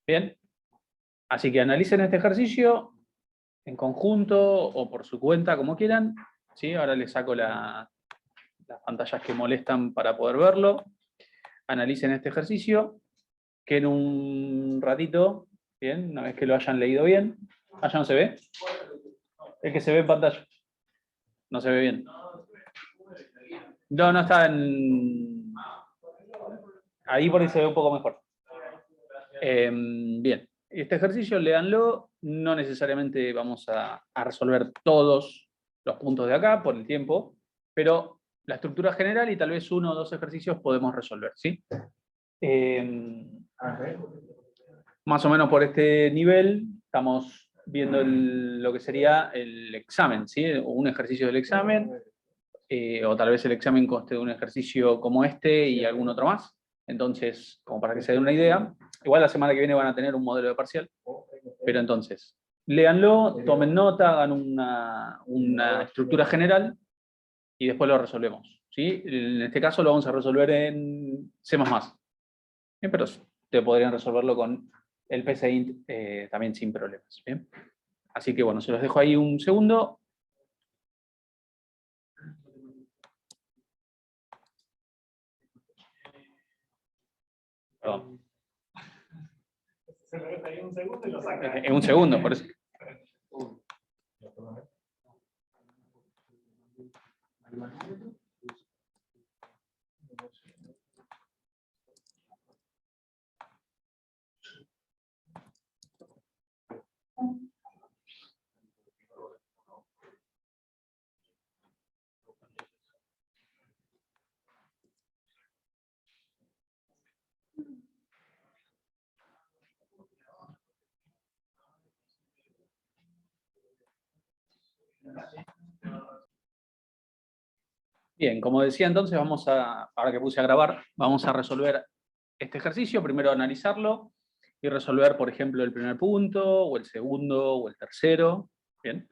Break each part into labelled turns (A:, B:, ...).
A: Bien, así que analicen este ejercicio en conjunto o por su cuenta, como quieran. ¿Sí? Ahora les saco las pantallas que molestan para poder verlo. Analicen este ejercicio, que en un ratito, bien, una vez que lo hayan leído bien. ¿Allá no se ve? El que se ve en pantalla. No se ve bien. No, no está en... Ahí por ahí se ve un poco mejor. Bien, este ejercicio léanlo. No necesariamente vamos a resolver todos los puntos de acá por el tiempo, pero la estructura general y tal vez uno o dos ejercicios podemos resolver, ¿sí? Más o menos por este nivel estamos viendo lo que sería el examen, ¿sí? Un ejercicio del examen, o tal vez el examen conste de un ejercicio como este y algún otro más. Entonces, como para que se den una idea, igual la semana que viene van a tener un modelo de parcial, pero entonces, léanlo, tomen nota, hagan una estructura general y después lo resolvemos, ¿sí? En este caso lo vamos a resolver en C++. Bien, pero te podrían resolverlo con el PCInt también sin problemas. ¿Bien? Así que bueno, se los dejo ahí un segundo. Perdón.
B: Se lo deja ahí un segundo y lo saca.
A: En un segundo, por eso. Bien, como decía entonces, ahora que puse a grabar, vamos a resolver este ejercicio, primero analizarlo y resolver, por ejemplo, el primer punto, o el segundo, o el tercero. Bien.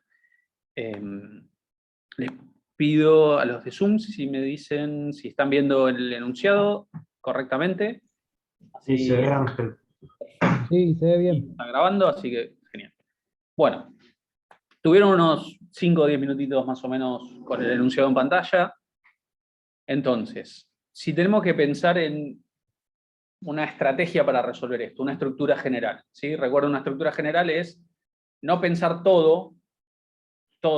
A: Les pido a los de Zoom si me dicen si están viendo el enunciado correctamente.
C: Sí, se ve, Ángel.
D: Sí, se ve bien.
A: Está grabando, así que genial. Bueno, tuvieron unos 5 o 10 minutitos más o menos con el enunciado en pantalla. Entonces, si tenemos que pensar en una estrategia para resolver esto, una estructura general, ¿sí? Recuerda, una estructura general es no pensar todo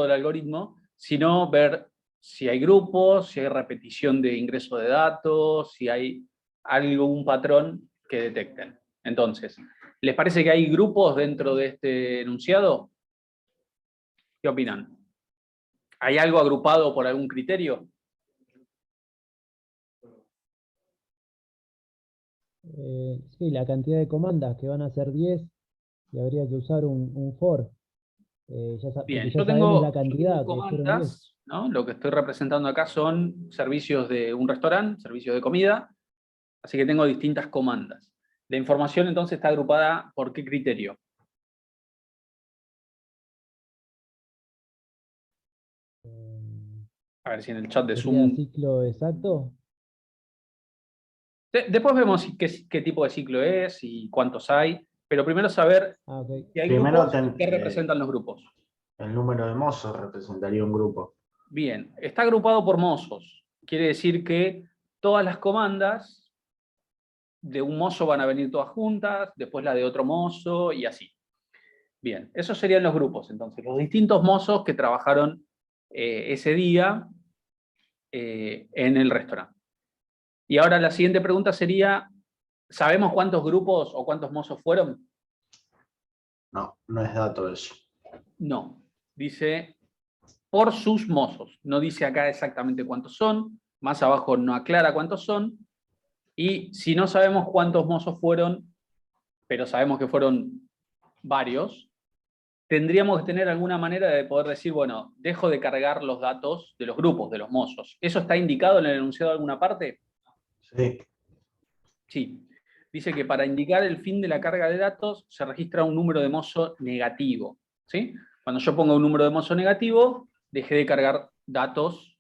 A: el algoritmo, sino ver si hay grupos, si hay repetición de ingreso de datos, si hay algún patrón que detecten. Entonces, ¿les parece que hay grupos dentro de este enunciado? ¿Qué opinan? ¿Hay algo agrupado por algún criterio?
D: Sí, la cantidad de comandas, que van a ser 10, y habría que usar un for.
A: Bien,
D: Porque ya
A: yo
D: sabemos la
A: tengo
D: cantidad, que fueron 10.
A: comandas, ¿no? Lo que estoy representando acá son servicios de un restaurante, servicios de comida, así que tengo distintas comandas. La información entonces está agrupada ¿por qué criterio? A ver si en el chat de
D: ¿Sería
A: Zoom...
D: ciclo exacto?
A: Después vemos qué tipo de ciclo es y cuántos hay, pero primero saber
D: Ah, ok.
A: si hay
C: Primero
A: grupos y qué representan los grupos.
C: el número de mozos representaría un grupo.
A: Bien, está agrupado por mozos. Quiere decir que todas las comandas de un mozo van a venir todas juntas, después la de otro mozo y así. Bien, esos serían los grupos, entonces, los distintos mozos que trabajaron ese día en el restaurante. Y ahora la siguiente pregunta sería, ¿sabemos cuántos grupos o cuántos mozos fueron?
C: No, no es dato eso.
A: No, dice por sus mozos. No dice acá exactamente cuántos son, más abajo no aclara cuántos son, y si no sabemos cuántos mozos fueron, pero sabemos que fueron varios, tendríamos que tener alguna manera de poder decir, bueno, dejo de cargar los datos de los grupos, de los mozos. ¿Eso está indicado en el enunciado de alguna parte?
C: Sí.
A: Sí. Dice que para indicar el fin de la carga de datos se registra un número de mozo negativo. ¿Sí? Cuando yo pongo un número de mozo negativo, dejé de cargar datos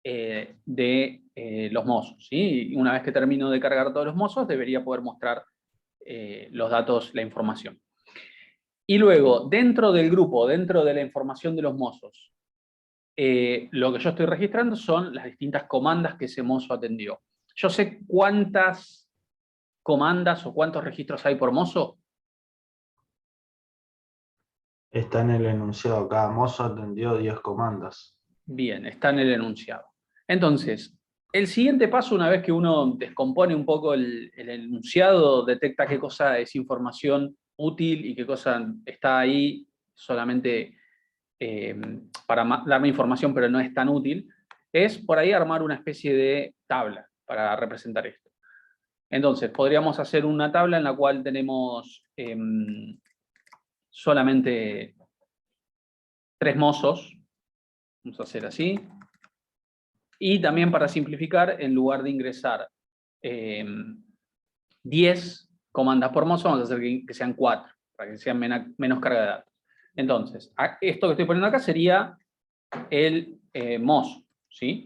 A: de los mozos. ¿Sí? Y una vez que termino de cargar todos los mozos, debería poder mostrar los datos, la información. Y luego, dentro del grupo, dentro de la información de los mozos, lo que yo estoy registrando son las distintas comandas que ese mozo atendió. Yo sé cuántas comandas o cuántos registros hay por mozo.
C: Está en el enunciado. Cada mozo atendió 10 comandas.
A: Bien, está en el enunciado. Entonces, el siguiente paso, una vez que uno descompone un poco el enunciado, detecta qué cosa es información útil y qué cosa está ahí solamente para darme información, pero no es tan útil, es por ahí armar una especie de tabla para representar esto. Entonces, podríamos hacer una tabla en la cual tenemos solamente 3 mozos. Vamos a hacer así. Y también para simplificar, en lugar de ingresar 10 comandas por mozo, vamos a hacer que sean 4, para que sean menos carga de datos. Entonces, esto que estoy poniendo acá sería el mozo, ¿sí?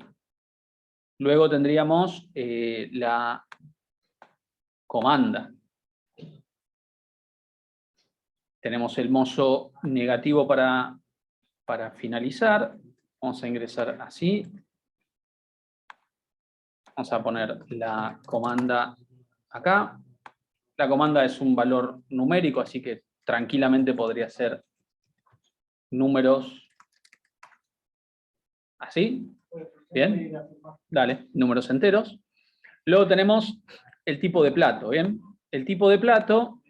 A: Luego tendríamos la comanda. Tenemos el mozo negativo para finalizar. Vamos a ingresar así. Vamos a poner la comanda acá. La comanda es un valor numérico, así que tranquilamente podría ser números así. Bien. Dale, números enteros. Luego tenemos el tipo de plato, ¿bien? El tipo de plato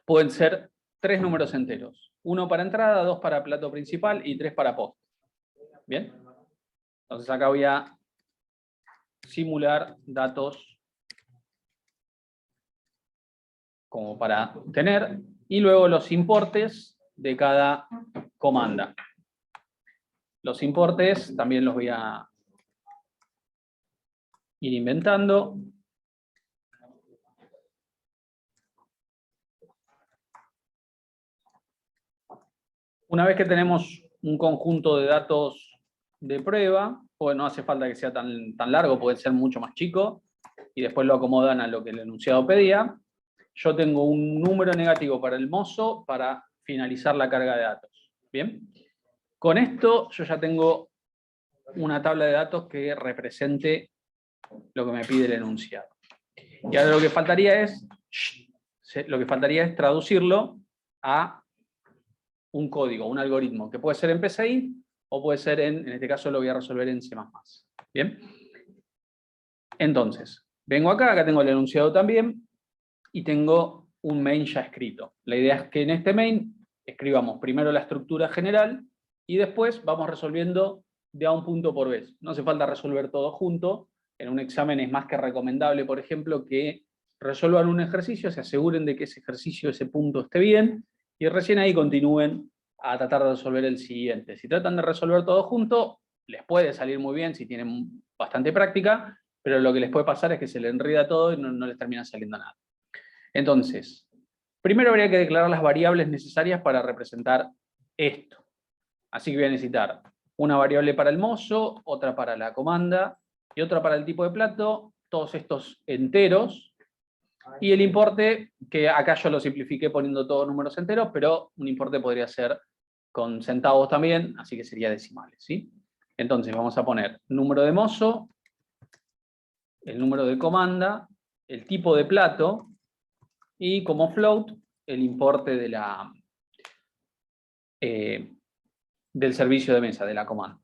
A: pueden ser 3 números enteros. 1 para entrada, 2 para plato principal y 3 para post. ¿Bien? Entonces acá voy a simular datos como para tener, y luego los importes de cada comanda. Los importes también los voy a ir inventando. Una vez que tenemos un conjunto de datos de prueba, pues no hace falta que sea tan largo, puede ser mucho más chico, y después lo acomodan a lo que el enunciado pedía. Yo tengo un número negativo para el mozo para finalizar la carga de datos. ¿Bien? Con esto yo ya tengo una tabla de datos que represente lo que me pide el enunciado. Y ahora lo que faltaría es traducirlo a un código, un algoritmo, que puede ser en PCI o puede ser en este caso lo voy a resolver en C++. ¿Bien? Entonces, vengo acá tengo el enunciado también, y tengo un main ya escrito. La idea es que en este main escribamos primero la estructura general y después vamos resolviendo de a un punto por vez. No hace falta resolver todo junto. En un examen es más que recomendable, por ejemplo, que resuelvan un ejercicio, se aseguren de que ese ejercicio, ese punto esté bien, y recién ahí continúen a tratar de resolver el siguiente. Si tratan de resolver todo junto, les puede salir muy bien si tienen bastante práctica, pero lo que les puede pasar es que se les enreda todo y no les termina saliendo nada. Entonces, primero habría que declarar las variables necesarias para representar esto. Así que voy a necesitar una variable para el mozo, otra para la comanda y otra para el tipo de plato, todos estos enteros, y el importe, que acá yo lo simplifiqué poniendo todos números enteros, pero un importe podría ser con centavos también, así que sería decimales, ¿sí? Entonces vamos a poner número de mozo, el número de comanda, el tipo de plato, y como float, el importe de del servicio de mesa, de la comanda.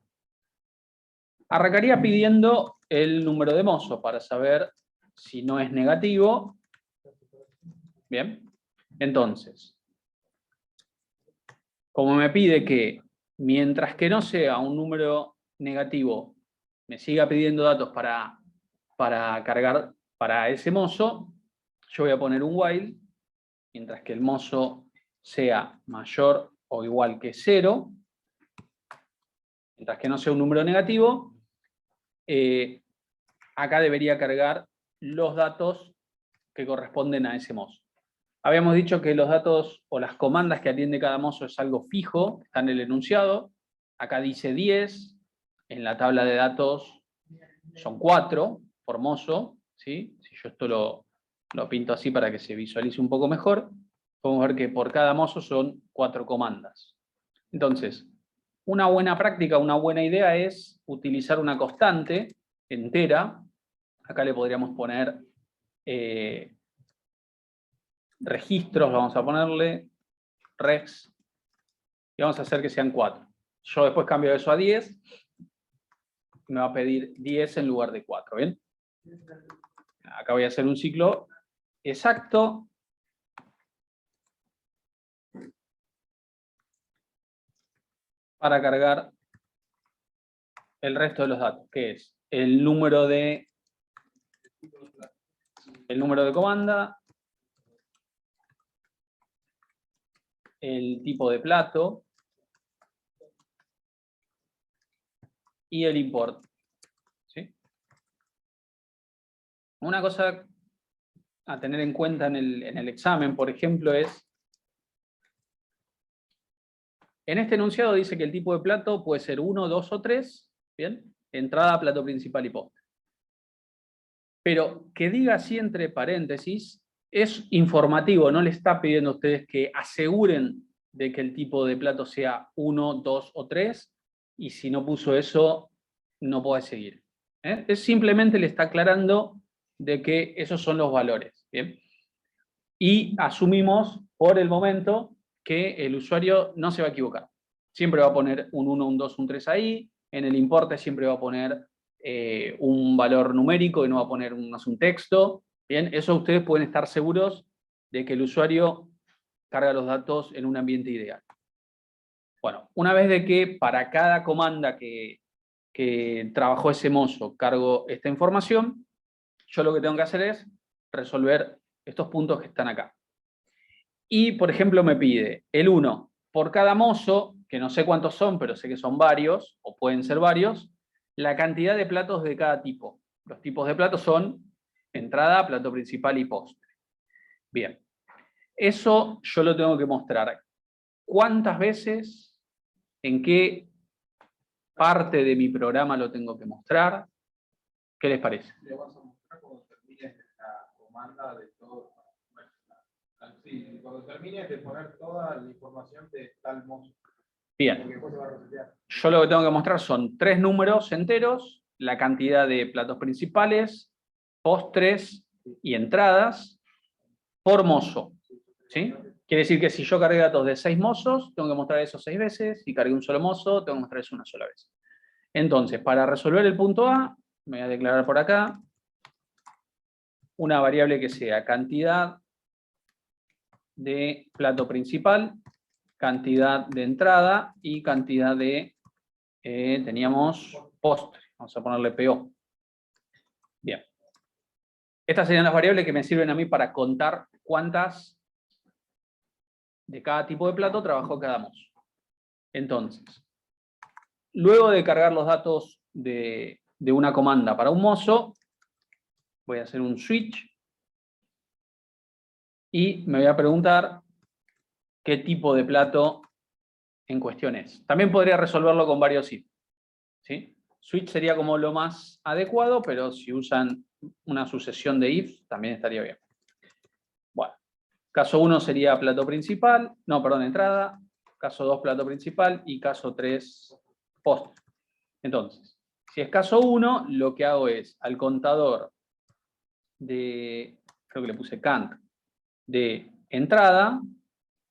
A: Arrancaría pidiendo el número de mozo para saber si no es negativo. Bien, entonces, como me pide que mientras que no sea un número negativo, me siga pidiendo datos para cargar para ese mozo, yo voy a poner un while, mientras que el mozo sea mayor o igual que 0, mientras que no sea un número negativo, acá debería cargar los datos que corresponden a ese mozo. Habíamos dicho que los datos o las comandas que atiende cada mozo es algo fijo, está en el enunciado. Acá dice 10, en la tabla de datos son 4 por mozo, ¿sí? Si yo esto lo pinto así para que se visualice un poco mejor, podemos ver que por cada mozo son 4 comandas. Entonces, una buena práctica, una buena idea es utilizar una constante entera. Acá le podríamos poner registros, vamos a ponerle rex, y vamos a hacer que sean 4. Yo después cambio eso a 10, me va a pedir 10 en lugar de 4, ¿bien? Acá voy a hacer un ciclo exacto. Para cargar el resto de los datos, que es el número de comanda, el tipo de plato y el import. ¿Sí? Una cosa a tener en cuenta en el examen, por ejemplo, es en este enunciado dice que el tipo de plato puede ser 1, 2 o 3, ¿bien? Entrada, plato principal y postre. Pero que diga así entre paréntesis es informativo, no le está pidiendo a ustedes que aseguren de que el tipo de plato sea 1, 2 o 3, y si no puso eso, no puede seguir. Es simplemente le está aclarando de que esos son los valores. ¿Bien? Y asumimos por el momento que el usuario no se va a equivocar. Siempre va a poner un 1, un 2, un 3 ahí. En el importe siempre va a poner un valor numérico y no va a poner un texto. Bien, eso ustedes pueden estar seguros de que el usuario carga los datos en un ambiente ideal. Bueno, una vez de que para cada comanda que trabajó ese mozo cargo esta información, yo lo que tengo que hacer es resolver estos puntos que están acá. Y, por ejemplo, me pide el 1 por cada mozo, que no sé cuántos son, pero sé que son varios, o pueden ser varios, la cantidad de platos de cada tipo. Los tipos de platos son entrada, plato principal y postre. Bien, eso yo lo tengo que mostrar. ¿Cuántas veces? ¿En qué parte de mi programa lo tengo que mostrar? ¿Qué les parece?
E: Le vas a mostrar cuando termines la comanda de todo. Sí, cuando termines de poner toda la información de tal mozo.
A: Bien. Yo lo que tengo que mostrar son 3 números enteros, la cantidad de platos principales, postres y entradas por mozo. ¿Sí? Quiere decir que si yo cargué datos de 6 mozos, tengo que mostrar eso 6 veces. Si cargué un solo mozo, tengo que mostrar eso una sola vez. Entonces, para resolver el punto A, me voy a declarar por acá una variable que sea cantidad de plato principal, cantidad de entrada y cantidad de, teníamos postre. Vamos a ponerle PO. Bien. Estas serían las variables que me sirven a mí para contar cuántas de cada tipo de plato trabajó cada mozo. Entonces, luego de cargar los datos de una comanda para un mozo, voy a hacer un switch y me voy a preguntar qué tipo de plato en cuestión es. También podría resolverlo con varios if. ¿Sí? Switch sería como lo más adecuado, pero si usan una sucesión de if, también estaría bien. Bueno, caso 1 sería plato principal, no, perdón, entrada, caso 2 plato principal y caso 3 postre. Entonces, si es caso 1, lo que hago es al contador de, creo que le puse cant, de entrada,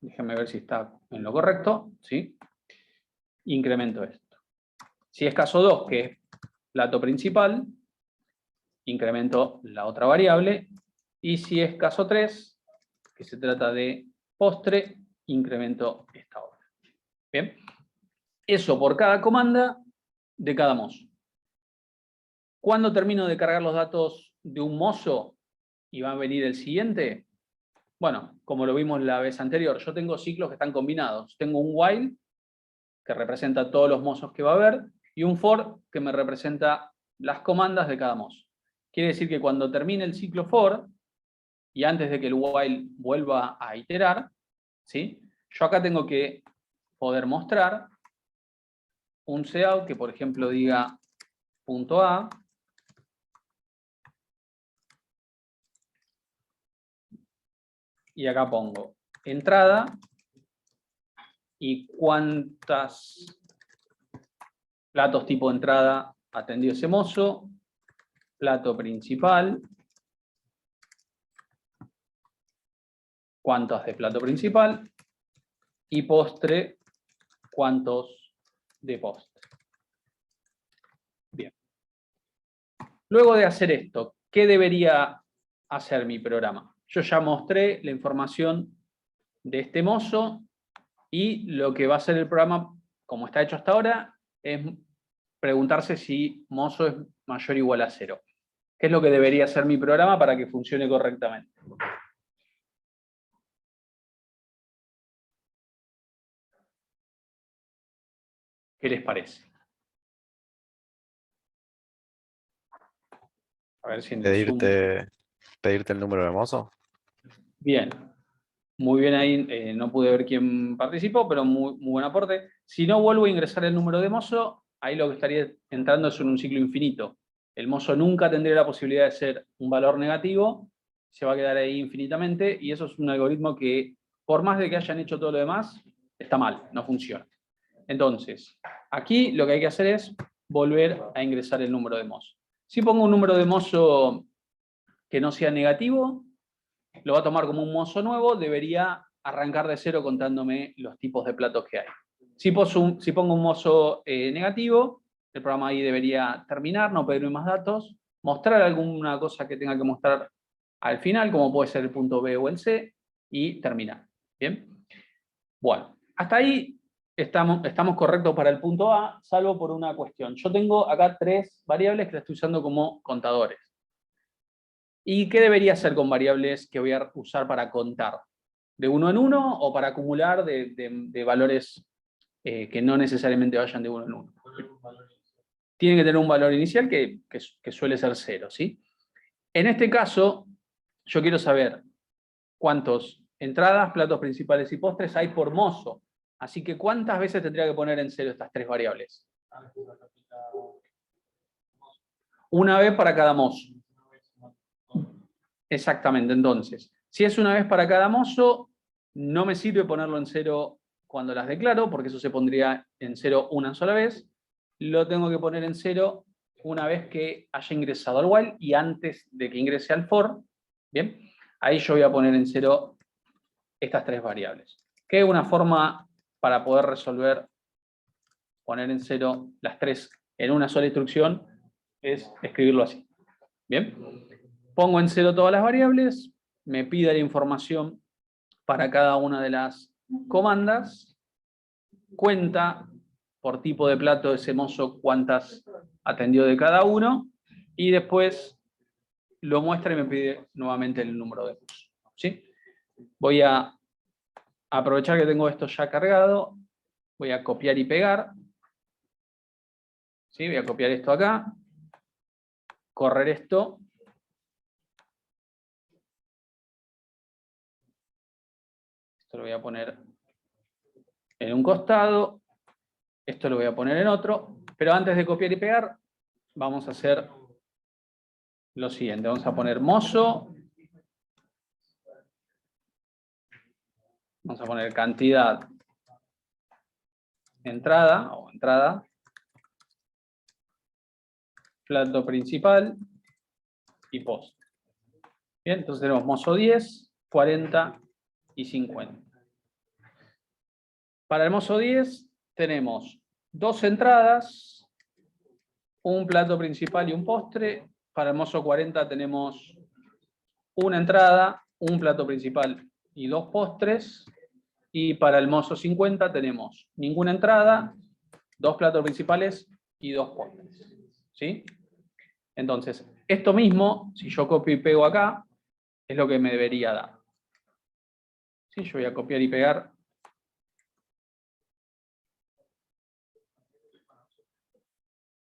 A: déjenme ver si está en lo correcto, ¿sí? Incremento esto. Si es caso 2, que es plato principal, incremento la otra variable. Y si es caso 3, que se trata de postre, incremento esta otra. Bien. Eso por cada comanda de cada mozo. ¿Cuándo termino de cargar los datos de un mozo y va a venir el siguiente? Bueno, como lo vimos la vez anterior, yo tengo ciclos que están combinados. Tengo un while, que representa todos los mozos que va a haber, y un for, que me representa las comandas de cada mozo. Quiere decir que cuando termine el ciclo for, y antes de que el while vuelva a iterar, ¿sí? Yo acá tengo que poder mostrar un cout que, por ejemplo, diga punto A, y acá pongo entrada y cuántas platos tipo entrada atendió ese mozo, plato principal, cuántos de plato principal, y postre, cuántos de postre. Bien. Luego de hacer esto, ¿qué debería hacer mi programa? Yo ya mostré la información de este mozo y lo que va a hacer el programa, como está hecho hasta ahora, es preguntarse si mozo es mayor o igual a 0. ¿Qué es lo que debería hacer mi programa para que funcione correctamente? ¿Qué les parece? A ver si en el Zoom-
F: Pedirte el número de mozo.
A: Bien. Muy bien ahí, no pude ver quién participó, pero muy buen aporte. Si no vuelvo a ingresar el número de mozo, ahí lo que estaría entrando es en un ciclo infinito. El mozo nunca tendría la posibilidad de ser un valor negativo, se va a quedar ahí infinitamente, y eso es un algoritmo que, por más de que hayan hecho todo lo demás, está mal, no funciona. Entonces, aquí lo que hay que hacer es volver a ingresar el número de mozo. Si pongo un número de mozo que no sea negativo, lo va a tomar como un mozo nuevo, debería arrancar de 0 contándome los tipos de platos que hay. Si pongo un mozo negativo, el programa ahí debería terminar, no pedirme más datos, mostrar alguna cosa que tenga que mostrar al final, como puede ser el punto B o el C, y terminar. ¿Bien? Bueno, hasta ahí estamos correctos para el punto A, salvo por una cuestión. Yo tengo acá 3 variables que las estoy usando como contadores. ¿Y qué debería hacer con variables que voy a usar para contar? ¿De uno en uno o para acumular de valores que no necesariamente vayan de uno en uno? Tiene que tener un valor inicial que suele ser 0, ¿sí? En este caso, yo quiero saber cuántas entradas, platos principales y postres hay por mozo. Así que, ¿cuántas veces tendría que poner en 0 estas 3 variables? Una vez para cada mozo. Exactamente, entonces, si es una vez para cada mozo, no me sirve ponerlo en 0 cuando las declaro, porque eso se pondría en 0 una sola vez. Lo tengo que poner en 0 una vez que haya ingresado al while y antes de que ingrese al for. Bien, ahí yo voy a poner en 0 estas 3 variables. Que es una forma para poder resolver, poner en 0 las 3 en una sola instrucción, es escribirlo así. Bien. Pongo en 0 todas las variables, me pide la información para cada una de las comandas, cuenta por tipo de plato ese mozo cuántas atendió de cada uno, y después lo muestra y me pide nuevamente el número de mozo. ¿Sí? Voy a aprovechar que tengo esto ya cargado, voy a copiar y pegar. ¿Sí? Voy a copiar esto acá, correr esto. Esto lo voy a poner en un costado, esto lo voy a poner en otro, pero antes de copiar y pegar, vamos a hacer lo siguiente. Vamos a poner mozo, vamos a poner cantidad entrada, o entrada, plato principal y post. Bien, entonces tenemos mozo 10, 40 y 50. Para el mozo 10 tenemos 2 entradas, un plato principal y un postre. Para el mozo 40 tenemos una entrada, un plato principal y 2 postres. Y para el mozo 50 tenemos ninguna entrada, 2 platos principales y 2 postres. ¿Sí? Entonces, esto mismo, si yo copio y pego acá, es lo que me debería dar. ¿Sí? Yo voy a copiar y pegar.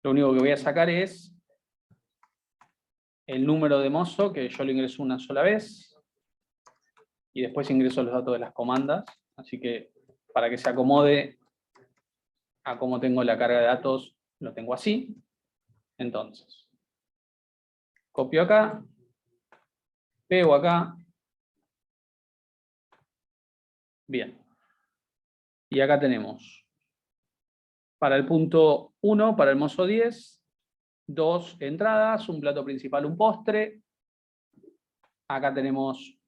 A: Lo único que voy a sacar es el número de mozo, que yo lo ingreso una sola vez, y después ingreso los datos de las comandas. Así que para que se acomode a cómo tengo la carga de datos, lo tengo así. Entonces, copio acá, pego acá, Bien. Y acá tenemos, para el punto 1, para el mozo 10, 2 entradas, un plato principal, un postre. Acá tenemos,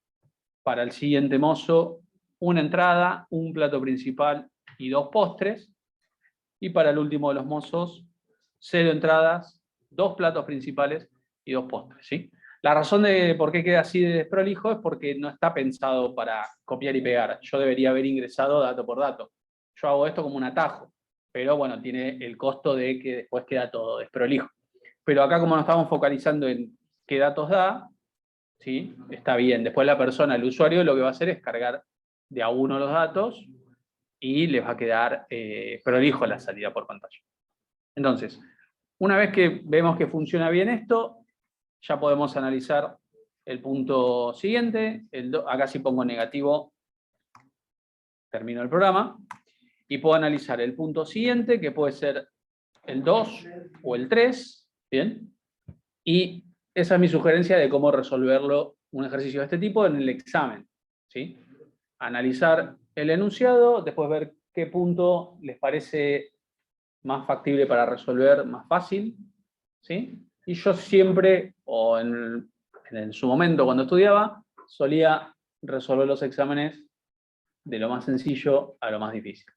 A: para el siguiente mozo, una entrada, un plato principal y 2 postres. Y para el último de los mozos, 0 entradas, 2 platos principales y 2 postres, ¿sí? La razón de por qué queda así de desprolijo es porque no está pensado para copiar y pegar. Yo debería haber ingresado dato por dato. Yo hago esto como un atajo, pero bueno, tiene el costo de que después queda todo desprolijo. Pero acá, como nos estamos focalizando en qué datos da, ¿sí? Está bien. Después la persona, el usuario, lo que va a hacer es cargar de a uno los datos y les va a quedar prolijo la salida por pantalla. Entonces, una vez que vemos que funciona bien esto, ya podemos analizar el punto siguiente. Acá sí pongo negativo, termino el programa. Y puedo analizar el punto siguiente, que puede ser el 2 o el 3. ¿Bien? Y esa es mi sugerencia de cómo resolverlo, un ejercicio de este tipo, en el examen, ¿sí? Analizar el enunciado, después ver qué punto les parece más factible para resolver, más fácil, ¿sí? Y yo siempre, o en su momento cuando estudiaba, solía resolver los exámenes de lo más sencillo a lo más difícil.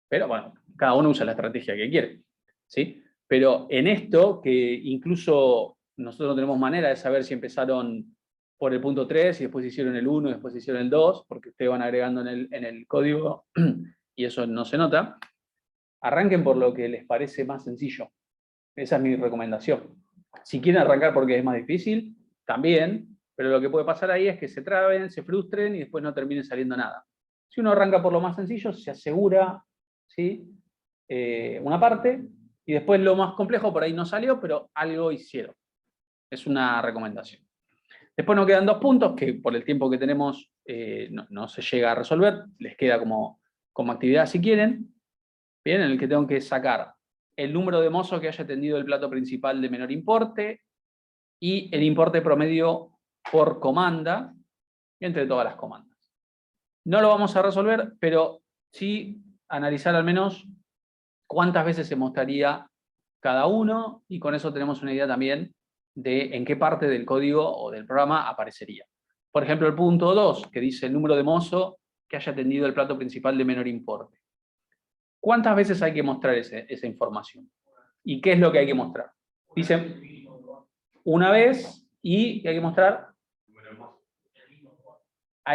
A: Pero bueno, cada uno usa la estrategia que quiere, ¿sí? Pero en esto, que incluso nosotros no tenemos manera de saber si empezaron por el punto 3 y después hicieron el 1 y después hicieron el 2, porque ustedes van agregando en el código y eso no se nota, arranquen por lo que les parece más sencillo. Esa es mi recomendación. Si quieren arrancar porque es más difícil, también, pero lo que puede pasar ahí es que se traben, se frustren y después no termine saliendo nada. Si uno arranca por lo más sencillo, se asegura, ¿sí? Una parte, y después lo más complejo por ahí no salió, pero algo hicieron. Es una recomendación. Después nos quedan 2 puntos que por el tiempo que tenemos no se llega a resolver, les queda como actividad si quieren. Bien, en el que tengo que sacar el número de mozos que haya atendido el plato principal de menor importe y el importe promedio por comanda entre todas las comandas. No lo vamos a resolver, pero sí analizar al menos cuántas veces se mostraría cada uno, y con eso tenemos una idea también de en qué parte del código o del programa aparecería. Por ejemplo, el punto 2, que dice el número de mozo que haya atendido el plato principal de menor importe. ¿Cuántas veces hay que mostrar esa información? ¿Y qué es lo que hay que mostrar? Dice una vez, y hay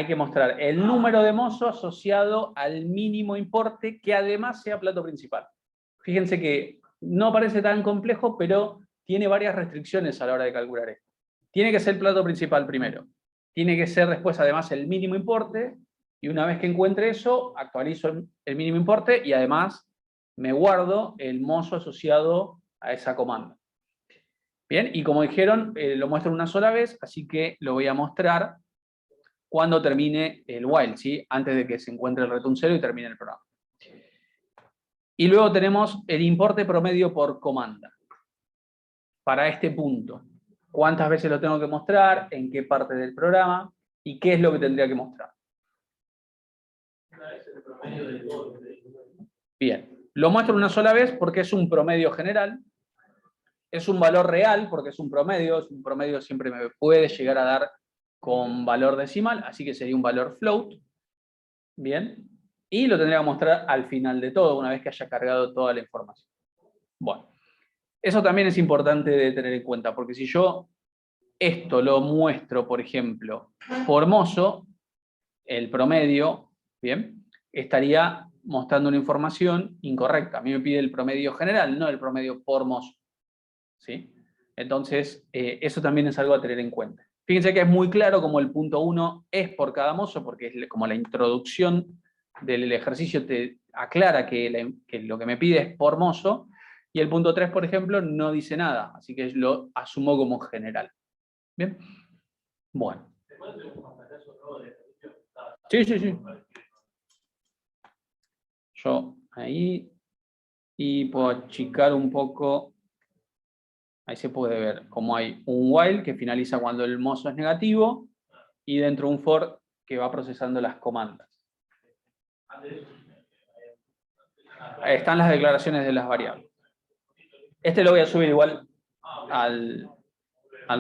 A: que mostrar el número de mozo asociado al mínimo importe, que además sea plato principal. Fíjense que no parece tan complejo, pero tiene varias restricciones a la hora de calcular esto. Tiene que ser el plato principal primero. Tiene que ser después además el mínimo importe, y una vez que encuentre eso, actualizo el mínimo importe y además me guardo el mozo asociado a esa comanda. Bien, y como dijeron, lo muestro una sola vez, así que lo voy a mostrar cuando termine el while, ¿sí? Antes de que se encuentre el return 0 y termine el programa. Y luego tenemos el importe promedio por comanda. Para este punto, ¿cuántas veces lo tengo que mostrar? ¿En qué parte del programa? ¿Y qué es lo que tendría que mostrar? Bien, lo muestro una sola vez porque es un promedio general. Es un valor real porque es un promedio siempre me puede llegar a dar con valor decimal, así que sería un valor float. Bien, y lo tendría que mostrar al final de todo, una vez que haya cargado toda la información. Bueno, eso también es importante de tener en cuenta, porque si yo esto lo muestro, por ejemplo, por mozo, el promedio, bien, estaría mostrando una información incorrecta. A mí me pide el promedio general, no el promedio por mozo, ¿sí? Entonces, eso también es algo a tener en cuenta. Fíjense que es muy claro como el punto 1 es por cada mozo, porque es como la introducción del ejercicio te aclara que lo que me pide es por mozo, y el punto 3, por ejemplo, no dice nada, así que lo asumo como general. ¿Bien? Bueno. Sí, sí, sí. Yo ahí, y puedo achicar un poco. Ahí se puede ver cómo hay un while que finaliza cuando el mozo es negativo y dentro un for que va procesando las comandas. Están las declaraciones de las variables. Este lo voy a subir igual al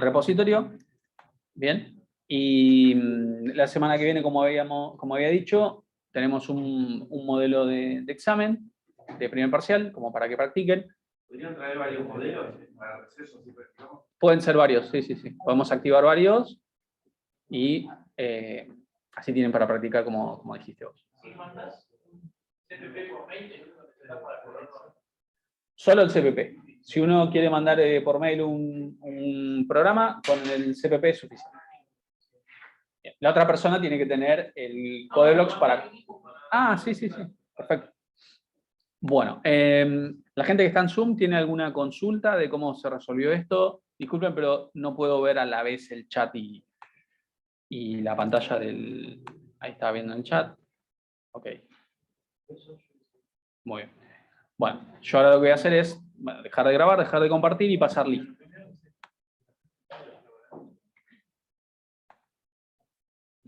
A: repositorio. Bien. Y la semana que viene, como había dicho, tenemos un modelo de examen de primer parcial, como para que practiquen.
G: ¿Podrían traer varios modelos para recesos y practicamos?
A: Pueden ser varios, sí. Podemos activar varios y así tienen para practicar como dijiste vos. Solo el CPP. Si uno quiere mandar por mail un programa, con el CPP es suficiente. Bien. La otra persona tiene que tener el Codeblocks para... Ah, sí. Perfecto. Bueno, la gente que está en Zoom tiene alguna consulta de cómo se resolvió esto. Disculpen, pero no puedo ver a la vez el chat y la pantalla del... Ahí está viendo el chat. Ok. Muy bien. Bueno, yo ahora lo que voy a hacer es dejar de grabar, dejar de compartir y pasar lista.